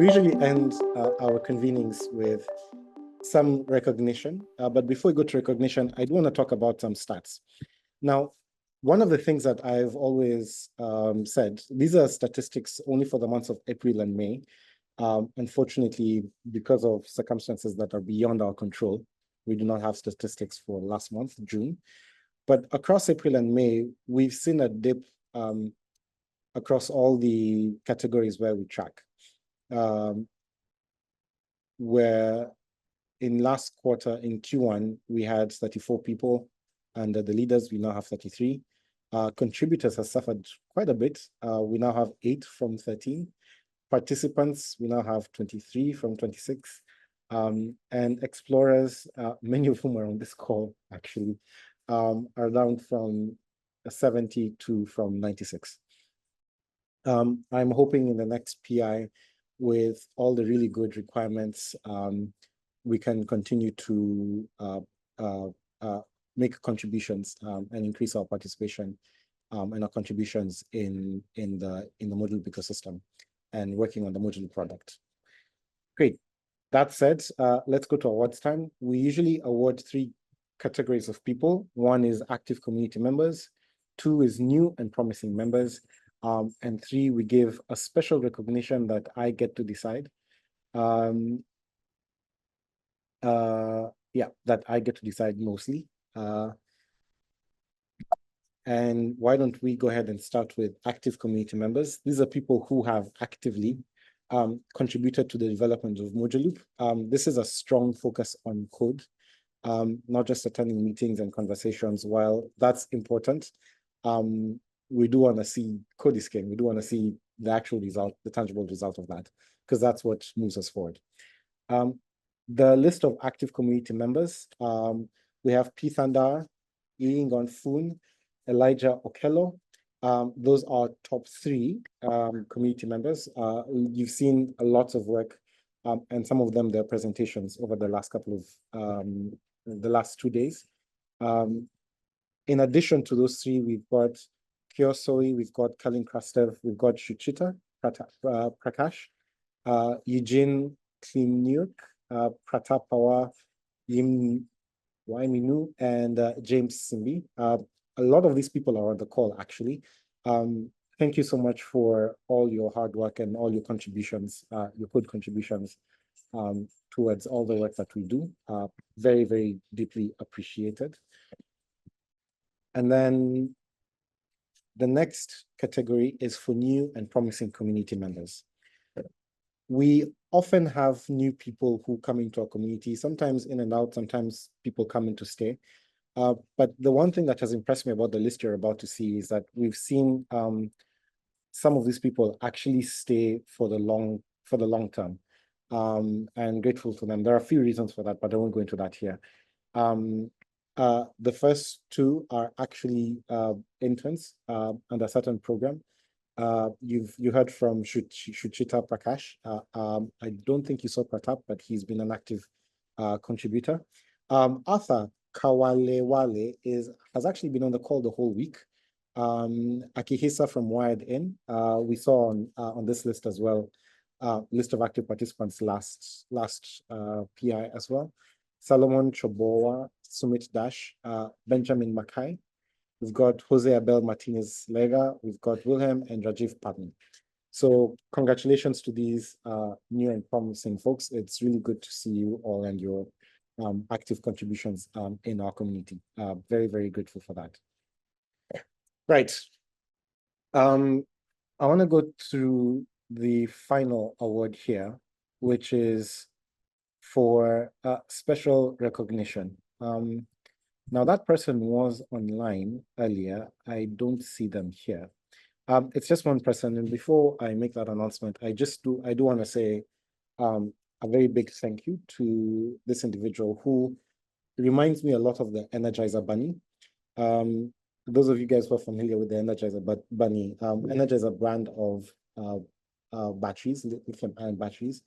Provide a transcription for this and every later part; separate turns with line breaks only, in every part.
We usually end our convenings with some recognition, but before we go to recognition, I do want to talk about some stats. Now, one of the things that I've always said, these are statistics only for the months of April and May. Unfortunately, because of circumstances that are beyond our control, we do not have statistics for last month, June. But across April and May, we've seen a dip across all the categories where we track. Where in last quarter, in Q1, we had 34 people, and the leaders, we now have 33. Contributors have suffered quite a bit. We now have 8 from 13. Participants, we now have 23 from 26. And explorers, many of whom are on this call, actually, are down from 72 from 96. I'm hoping in the next PI, with all the really good requirements, we can continue to make contributions and increase our participation and our contributions in the Moodle ecosystem and working on the Moodle product. Great. That said, let's go to awards time. We usually award 3 categories of people. 1 is active community members, 2 is new and promising members, and 3, we give a special recognition that I get to decide. That I get to decide mostly. And why don't we go ahead and start with active community members? These are people who have actively contributed to the development of Mojaloop. This is a strong focus on code, not just attending meetings and conversations. While that's important, we do want to see code is king. We do want to see the actual result, the tangible result of that, because that's what moves us forward. The list of active community members, we have P. Thandar, Yingon Foon, Elijah Okello. Those are top 3 community members. You've seen a lot of work, and some of them, their presentations over the last couple of, the last 2 days. In addition to those 3, we've got Kyosoi, we've got Kalin Krastev, we've got Shuchita Prakash, Eugene Klimniuk, Pratap Pawar, Yim Waiminu, and James Simbi. A lot of these people are on the call, actually. Thank you so much for all your hard work and all your contributions, your code contributions towards all the work that we do. Very, very deeply appreciated. And then the next category is for new and promising community members. We often have new people who come into our community, sometimes in and out, sometimes people come in to stay. But the one thing that has impressed me about the list you're about to see is that we've seen some of these people actually stay for the long term, and grateful for them. There are a few reasons for that, but I won't go into that here. The first 2 are actually interns under a certain program. You heard from Shuchita Prakash. I don't think you saw Pratap, but he's been an active contributor. Arthur Kawalewale has actually been on the call the whole week. Akihisa from Wired In, we saw on this list as well, list of active participants last PI as well. Solomon Chobowa, Sumit Dash, Benjamin Mackay. We've got Jose Abel Martinez Lega, we've got Wilhelm and Rajiv Patton. So congratulations to these new and promising folks. It's really good to see you all and your active contributions in our community. Very, very grateful for that. Right. I want to go through the final award here, which is for special recognition. Now that person was online earlier. I don't see them here. It's just one person. And before I make that announcement, I do want to say a very big thank you to this individual who reminds me a lot of the Energizer Bunny. Those of you guys who are familiar with the Energizer Bunny, Energizer brand of batteries, lithium-ion batteries,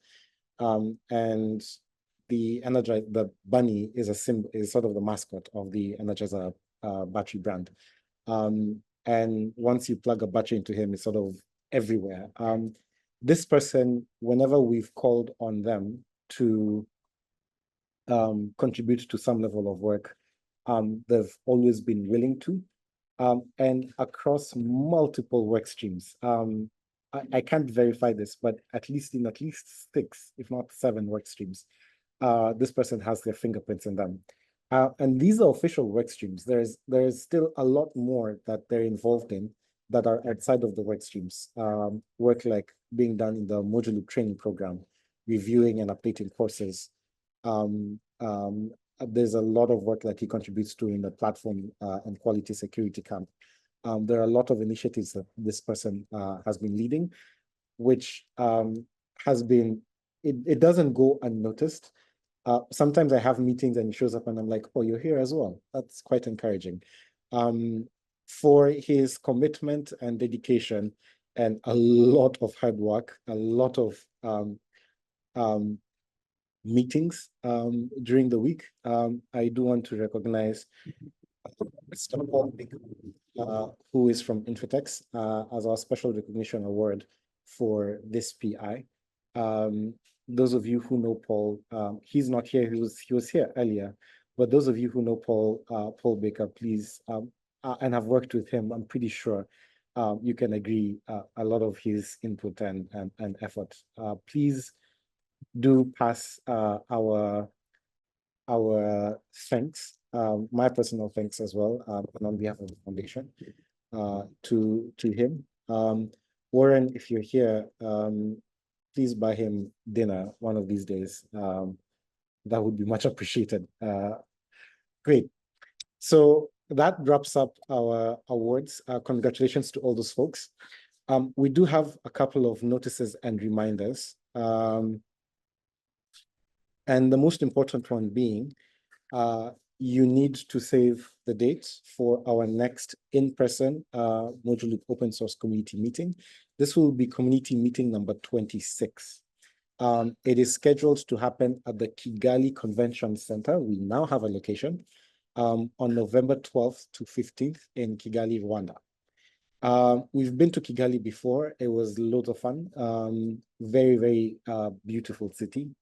and the bunny is is sort of the mascot of the Energizer battery brand. And once you plug a battery into him, it's sort of everywhere. This person, whenever we've called on them to contribute to some level of work, they've always been willing to, and across multiple work streams. I can't verify this, but at least 6, if not 7 work streams, this person has their fingerprints in them. And these are official work streams. There's still a lot more that they're involved in that are outside of the work streams. Work like being done in the Moduloop training program, reviewing and updating courses. There's a lot of work that he contributes to in the platform and quality security camp. There are a lot of initiatives that this person has been leading, which has been, it doesn't go unnoticed. Sometimes I have meetings and he shows up and I'm like, oh, you're here as well. That's quite encouraging. For his commitment and dedication and a lot of hard work, a lot of meetings during the week, I do want to recognize Mr. Paul Baker, who is from Infotech, as our special recognition award for this PI. Those of you who know Paul, he's not here, he was here earlier, but those of you who know Paul Baker, please, and have worked with him, I'm pretty sure you can agree a lot of his input and effort. Please do pass our thanks, my personal thanks as well, and on behalf of the foundation, to him. Warren, if you're here, please buy him dinner one of these days. That would be much appreciated. Great. So that wraps up our awards. Congratulations to all those folks. We do have a couple of notices and reminders. And the most important one being, you need to save the date for our next in-person Moduloop open source community meeting. This will be community meeting number 26. It is scheduled to happen at the Kigali Convention Center. We now have a location on November 12th to 15th in Kigali, Rwanda. We've been to Kigali before. It was loads of fun. Very, very beautiful city.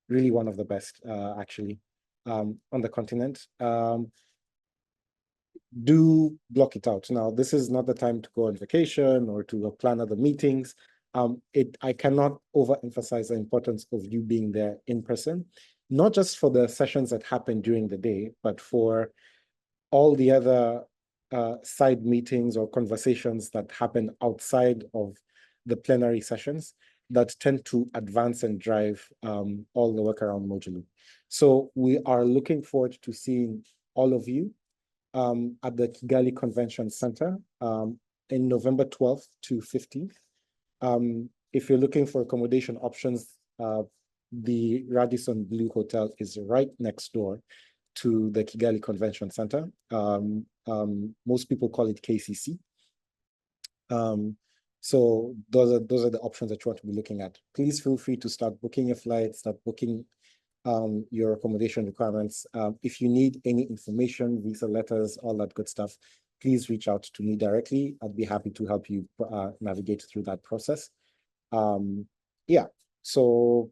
Really one of the best, actually, on the continent. Do block it out. Now, this is not the time to go on vacation or to plan other meetings. I cannot overemphasize the importance of you being there in person, not just for the sessions that happen during the day, but for all the other side meetings or conversations that happen outside of the plenary sessions that tend to advance and drive all the work around Moduloop. So we are looking forward to seeing all of you at the Kigali Convention Center in November 12th to 15th. If you're looking for accommodation options, the Radisson Blu Hotel is right next door to the Kigali Convention Center. Most people call it KCC. So those are the options that you want to be looking at. Please feel free to start booking your flights, start booking your accommodation requirements. If you need any information, visa letters, all that good stuff, please reach out to me directly. I'd be happy to help you navigate through that process. Yeah, so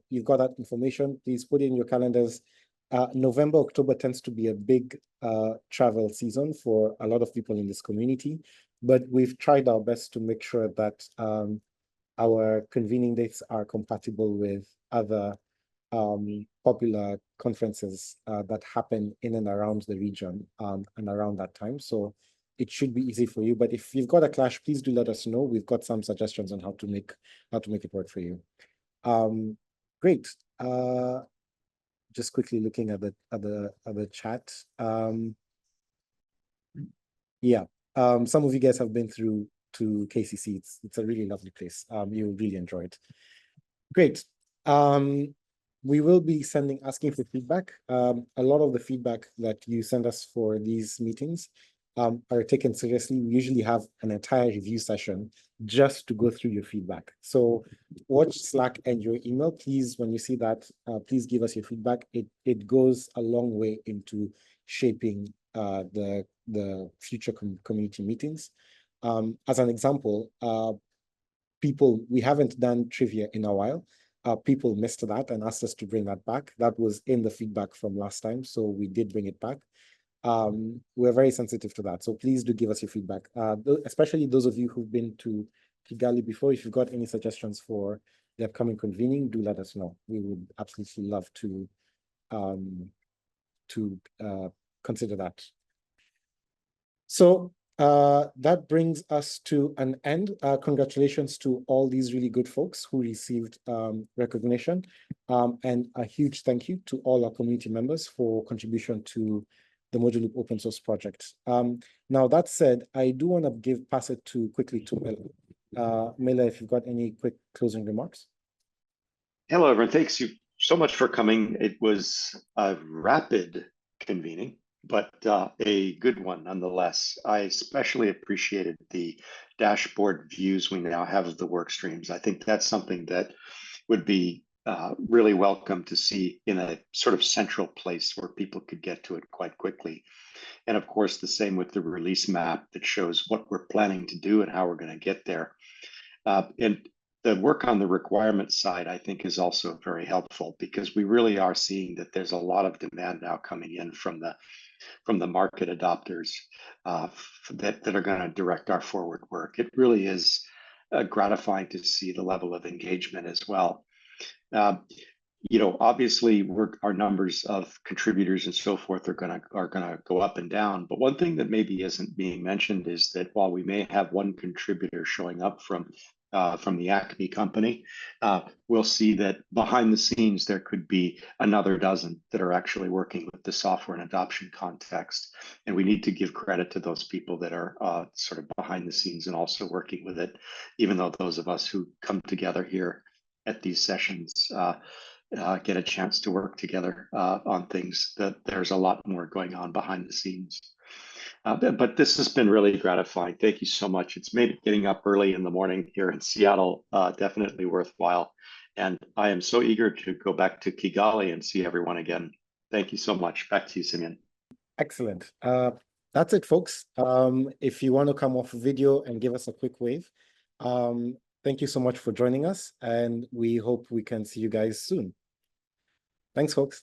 you've got that information. Please put it in your calendars. November, October tends to be a big travel season for a lot of people in this community, but we've tried our best to make sure that our convening dates are compatible with other popular conferences that happen in and around the region and around that time. So it should be easy for you. But if you've got a clash, please do let us know. We've got some suggestions on how to make it work for you. Great. Just quickly looking at the chat. Yeah. Some of you guys have been through to KCC. It's a really lovely place. You'll really enjoy it. Great. We will be asking for feedback. A lot of the feedback that you send us for these meetings are taken seriously. We usually have an entire review session just to go through your feedback. So watch Slack and your email. Please, when you see that, please give us your feedback. It goes a long way into shaping the future community meetings. As an example, we haven't done trivia in a while. People missed that and asked us to bring that back. That was in the feedback from last time, so we did bring it back. We're very sensitive to that, so please do give us your feedback, especially those of you who've been to Kigali before. If you've got any suggestions for the upcoming convening, do let us know. We would absolutely love to consider that. So that brings us to an end. Congratulations to all these really good folks who received recognition, and a huge thank you to all our community members for contribution to the Mojo Loop open source project. Now that said, I do want to pass it quickly to Mela. Mela, if you've got any quick closing remarks.
Hello, everyone. Thanks you so much for coming. It was a rapid convening, but a good one nonetheless. I especially appreciated the dashboard views we now have of the work streams. I think that's something that would be really welcome to see in a sort of central place where people could get to it quite quickly. And of course, the same with the release map that shows what we're planning to do and how we're going to get there. And the work on the requirements side, I think, is also very helpful, because we really are seeing that there's a lot of demand now coming in from the market adopters that are going to direct our forward work. It really is gratifying to see the level of engagement as well. You know, obviously, our numbers of contributors and so forth are gonna go up and down. But one thing that maybe isn't being mentioned is that while we may have one contributor showing up from the Acme company, we'll see that behind the scenes there could be another dozen that are actually working with the software and adoption context. And we need to give credit to those people that are sort of behind the scenes and also working with it, even though those of us who come together here at these sessions get a chance to work together on things, that there's a lot more going on behind the scenes. But this has been really gratifying. Thank you so much. It's made getting up early in the morning here in Seattle definitely worthwhile. And I am so eager to go back to Kigali and see everyone again. Thank you so much. Back to you, Simeon.
Excellent. That's it, folks. If you want to come off video and give us a quick wave, thank you so much for joining us, and we hope we can see you guys soon. Thanks, folks.